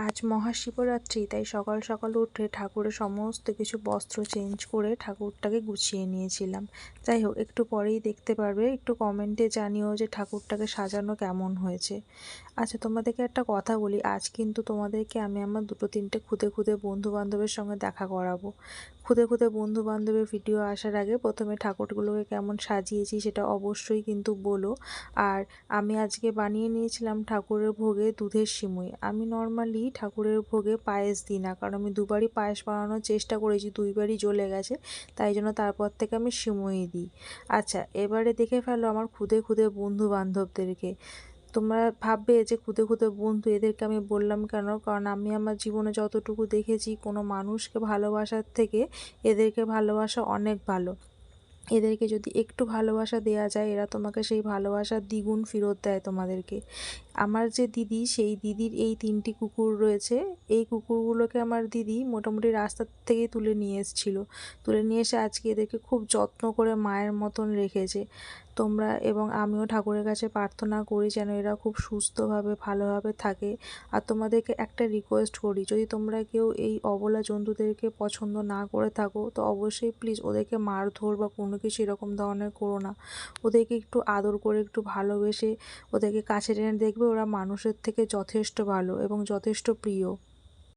আজ মহাশিবরাত্রি, তাই সকাল সকাল উঠে ঠাকুরের সমস্ত কিছু বস্ত্র চেঞ্জ করে ঠাকুরটাকে গুছিয়ে নিয়েছিলাম। যাই হোক, একটু পরেই দেখতে পারবে। একটু কমেন্টে জানিও যে ঠাকুরটাকে সাজানো কেমন হয়েছে। আচ্ছা, তোমাদেরকে একটা কথা বলি, আজ কিন্তু তোমাদেরকে আমি আমার দুটো তিনটে খুদে খুদে বন্ধু বান্ধবের সঙ্গে দেখা করাবো। খুদে খুদে বন্ধু বান্ধবের ভিডিও আসার আগে প্রথমে ঠাকুরগুলোকে কেমন সাজিয়েছি সেটা অবশ্যই কিন্তু বলো। আর আমি আজকে বানিয়ে নিয়েছিলাম ঠাকুরের ভোগে দুধের সিমুই। আমি নর্মালি ঠাকুরের ভোগে পায়েস দিই না, কারণ আমি দুবারই পায়েস বানানোর চেষ্টা করেছি, দুইবারই জ্বলে গেছে। তাই জন্য তারপর থেকে আমি সিমুই দিই। আচ্ছা, এবারে দেখে ফেলো আমার খুদে খুদে বন্ধু বান্ধবদেরকে। তোমরা ভাববে যে খুদে খুদে বন্ধু, এদেরকে আমি বললাম কেন? কারণ আমি আমার জীবনে যতটুকু দেখেছি, কোনো মানুষকে ভালোবাসার থেকে এদেরকে ভালোবাসা অনেক ভালো। এদেরকে যদি একটু ভালোবাসা দেওয়া যায়, এরা তোমাকে সেই ভালোবাসার দ্বিগুণ ফেরত দেয় তোমাদেরকে। আমার যে দিদি, সেই দিদির এই 3টি কুকুর রয়েছে। এই কুকুরগুলোকে আমার দিদি মোটামুটি রাস্তার থেকেই তুলে নিয়ে এসেছিলো। তুলে নিয়ে এসে আজকে এদেরকে খুব যত্ন করে মায়ের মতন রেখেছে। তোমরা এবং আমিও ঠাকুরের কাছে প্রার্থনা করি যেন এরা খুব সুস্থভাবে ভালোভাবে থাকে। আর তোমাদেরকে একটা রিকোয়েস্ট করি, যদি তোমরা কেউ এই অবলা জন্তুদেরকে পছন্দ না করে থাকো, তো অবশ্যই প্লিজ ওদেরকে মারধর বা কোনো কিছু এরকম ধরনের করো না। ওদেরকে একটু আদর করে, একটু ভালোবেসে ওদেরকে কাছে টেনে দেখবে, ওরা মানুষের থেকে যথেষ্ট ভালো এবং যথেষ্ট প্রিয়।